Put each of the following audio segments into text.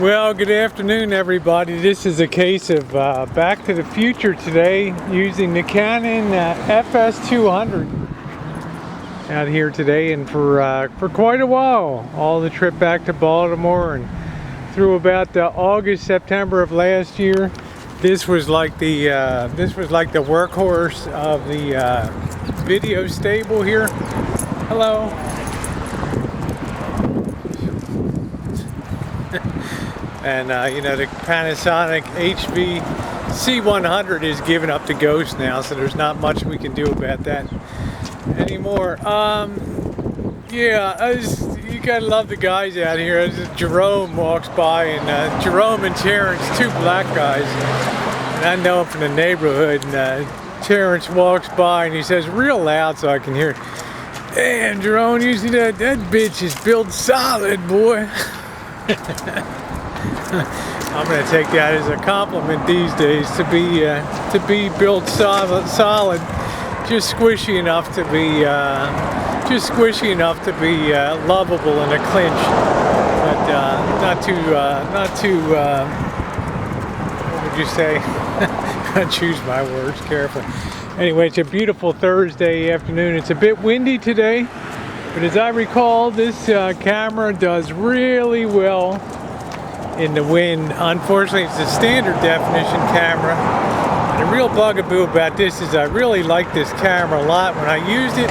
Well, good afternoon, everybody. This is a case of Back to the Future today, using the Canon FS200 out here today, and for quite a while, all the trip back to Baltimore and through about August, September of last year. This was like the workhorse of the video stable here. Hello. And you know, the Panasonic HV C100 is giving up the ghost now, so there's not much we can do about that anymore. Yeah, you gotta love the guys out here. As Jerome walks by, and Jerome and Terrence, two black guys, and I know him from the neighborhood, and Terrence walks by and he says real loud so I can hear, "Damn, Jerome, you see that bitch is built solid, boy." I'm going to take that as a compliment these days, to be built solid, just squishy enough to be lovable in a clinch, but not too what would you say? I choose my words carefully. Anyway, it's a beautiful Thursday afternoon. It's a bit windy today, but as I recall, this camera does really well in the wind. Unfortunately, it's a standard definition camera. And the real bugaboo about this is I really like this camera a lot when I used it,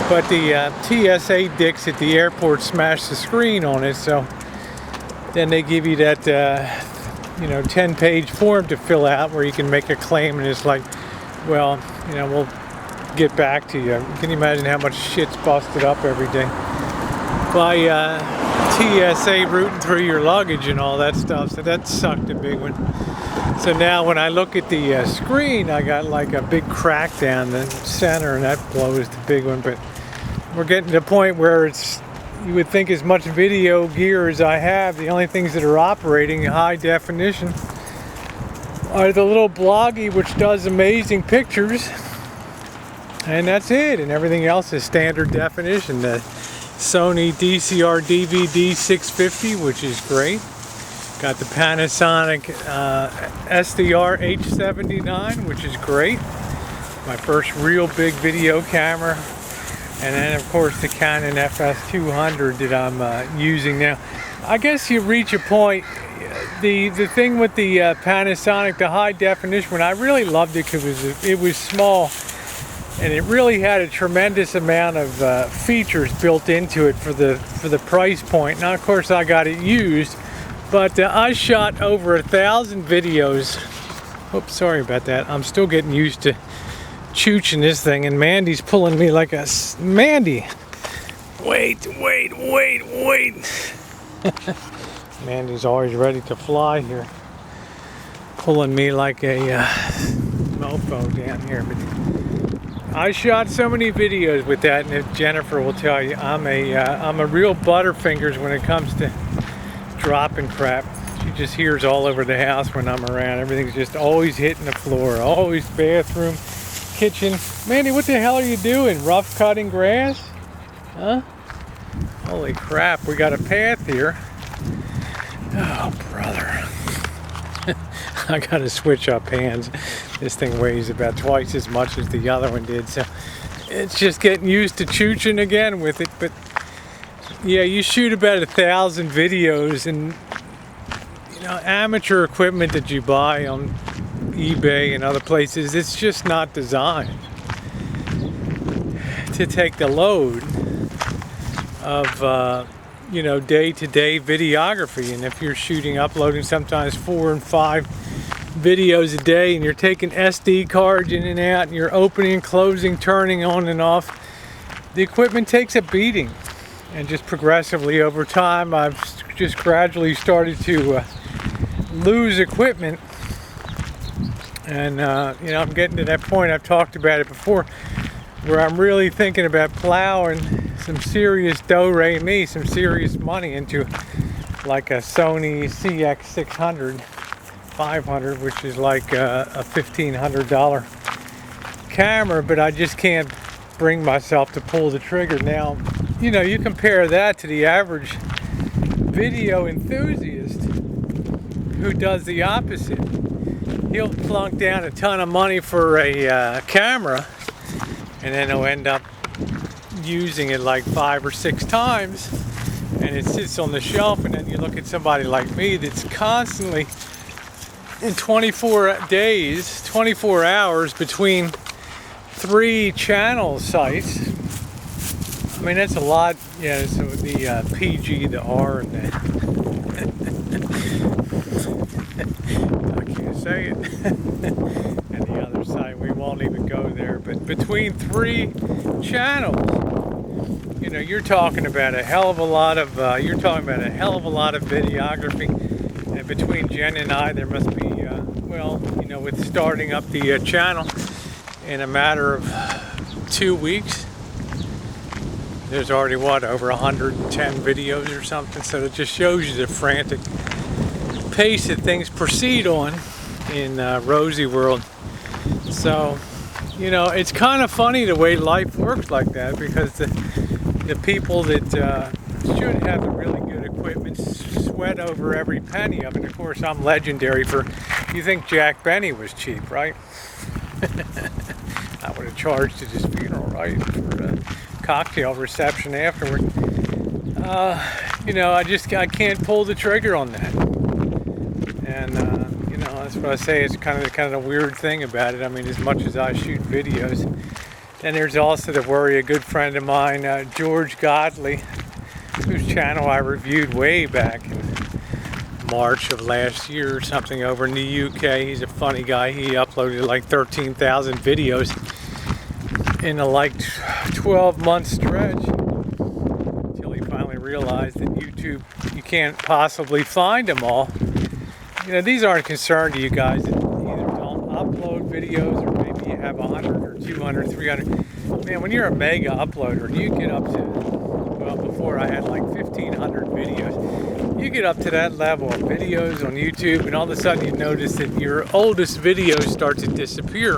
but the TSA dicks at the airport smashed the screen on it, so then they give you that 10-page form to fill out where you can make a claim, and it's like, well, we'll get back to you. Can you imagine how much shit's busted up every day by TSA rooting through your luggage and all that stuff? So that sucked a big one. So now when I look at the screen, I got like a big crack down the center, and that blows the big one. But we're getting to the point where you would think, as much video gear as I have, the only things that are operating in high definition are the little Bloggy, which does amazing pictures, and that's it. And everything else is standard definition. The Sony DCR DVD 650, which is great. Got the Panasonic SDR H79, which is great. My first real big video camera. And then, of course, the Canon FS200 that I'm using now. I guess you reach a point. The thing with the Panasonic, the high definition one, I really loved it because it was small. And it really had a tremendous amount of features built into it for the price point. Now, of course, I got it used, but I shot over 1,000 videos. Oops, sorry about that. I'm still getting used to chooching this thing, and Mandy's pulling me like a... Mandy! Wait. Mandy's always ready to fly here. Pulling me like a mofo down here. But I shot so many videos with that, and if Jennifer will tell you, I'm a real butterfingers when it comes to dropping crap. She just hears all over the house when I'm around. Everything's just always hitting the floor, always bathroom, kitchen. Mandy, what the hell are you doing? Rough cutting grass? Huh? Holy crap, we got a path here. Oh, brother. I gotta switch up hands. This thing weighs about twice as much as the other one did, so it's just getting used to chooching again with it. But yeah, you shoot about 1,000 videos, and amateur equipment that you buy on eBay and other places, it's just not designed to take the load of day-to-day videography. And if you're uploading sometimes 4 and 5 videos a day, and you're taking SD cards in and out, and you're opening and closing, turning on and off, the equipment takes a beating. And just progressively over time, I've just gradually started to lose equipment. And I'm getting to that point, I've talked about it before, where I'm really thinking about plowing some serious do-re-mi, some serious money into like a Sony CX600 500, which is like a $1,500 camera, but I just can't bring myself to pull the trigger. Now, you compare that to the average video enthusiast, who does the opposite. He'll plunk down a ton of money for a camera, and then he'll end up using it like 5 or 6 times, and it sits on the shelf. And then you look at somebody like me that's constantly in 24 days, 24 hours between 3 channel sites. I mean, that's a lot. Yeah, so the PG, the R, and the I can't say it. And the other side, we won't even go there. But between 3 channels, you know, you're talking about a hell of a lot of videography. And between Jen and I, there must be well, you know, with starting up the channel in a matter of 2 weeks, there's already over 110 videos or something. So it just shows you the frantic pace that things proceed on in Rosie World. So, you know, it's kind of funny the way life works like that, because the people that should have the really good equipment sweat over every penny of it. Of course, I'm legendary for, you think Jack Benny was cheap, right? I would have charged at his funeral, right, for a cocktail reception afterward. You know, I can't pull the trigger on that. And you know, that's what I say. It's kind of the weird thing about it. I mean, as much as I shoot videos, then there's also the worry. A good friend of mine, George Godley, whose channel I reviewed way back in March of last year or something over in the UK. He's a funny guy. He uploaded like 13,000 videos in a like 12-month stretch, until he finally realized that YouTube, you can't possibly find them all. You know, these aren't concerned to you guys that either don't upload videos, or maybe you have 100 or 200, 300. Man, when you're a mega uploader, you get up to, well, before I had like 1,500 videos. You get up to that level of videos on YouTube, and all of a sudden you notice that your oldest videos start to disappear.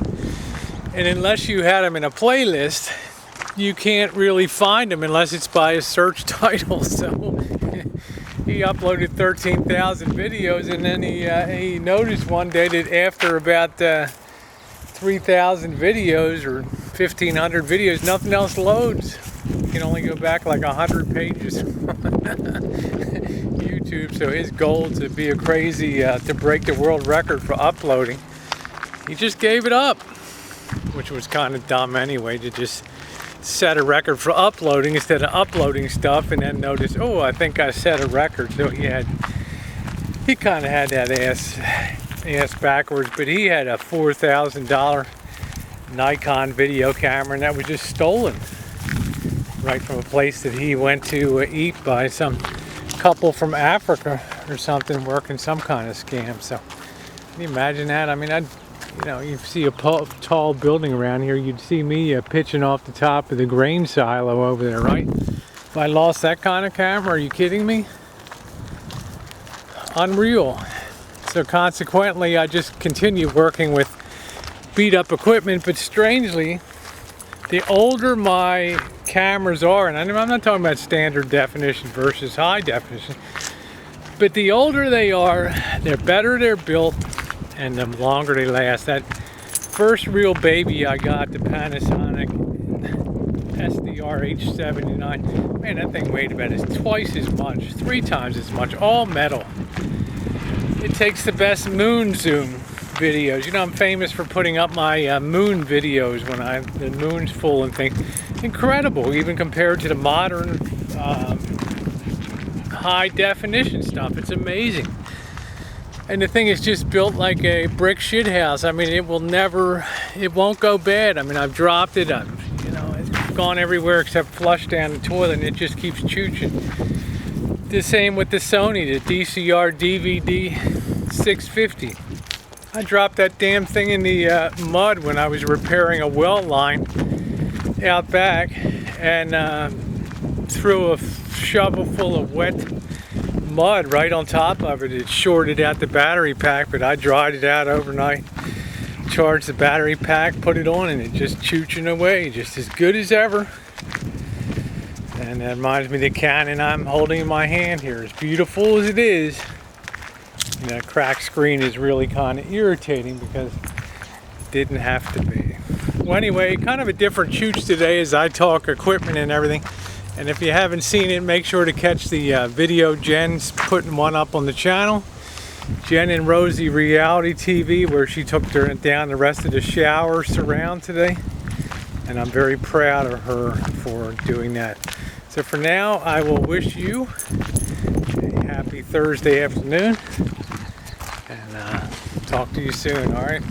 And unless you had them in a playlist, you can't really find them unless it's by a search title. So he uploaded 13,000 videos, and then he noticed one day that after about 3,000 videos or 1,500 videos, nothing else loads. You can only go back like 100 pages. YouTube. So his goal to be a crazy, to break the world record for uploading, he just gave it up, which was kind of dumb anyway, to just set a record for uploading instead of uploading stuff and then notice, oh, I think I set a record. So he kind of had that ass backwards. But he had a $4,000 Nikon video camera, and that was just stolen right from a place that he went to eat by some couple from Africa or something, working some kind of scam. So can you imagine that? I mean, you know, you see a tall building around here, you'd see me pitching off the top of the grain silo over there, right? If I lost that kind of camera, are you kidding me? Unreal. So consequently, I just continue working with beat up equipment. But strangely, the older my cameras are, and I'm not talking about standard definition versus high definition, but the older they are, the better they're built, and the longer they last. That first real baby I got, the Panasonic SDR H79, man, that thing weighed about twice as much, 3 times as much, all metal. It takes the best moon zoom videos. You know, I'm famous for putting up my moon videos when the moon's full and things. Incredible, even compared to the modern high definition stuff. It's amazing. And the thing is just built like a brick shit house. I mean, it won't go bad. I mean, I've dropped it. It's gone everywhere except flushed down the toilet, and it just keeps chooching. The same with the Sony, the DCR DVD 650. I dropped that damn thing in the mud when I was repairing a well line out back, and threw a shovel full of wet mud right on top of it. It shorted out the battery pack, but I dried it out overnight, charged the battery pack, put it on, and it just chooching away, just as good as ever. And that reminds me of the Canon I'm holding in my hand here. As beautiful as it is, And that cracked screen is really kind of irritating because it didn't have to be. Well, anyway, kind of a different Chooch today as I talk equipment and everything. And if you haven't seen it, make sure to catch the video. Jen's putting one up on the channel. Jen and Rosie Reality TV, where she took down the rest of the shower surround today. And I'm very proud of her for doing that. So for now, I will wish you a happy Thursday afternoon. And talk to you soon, all right?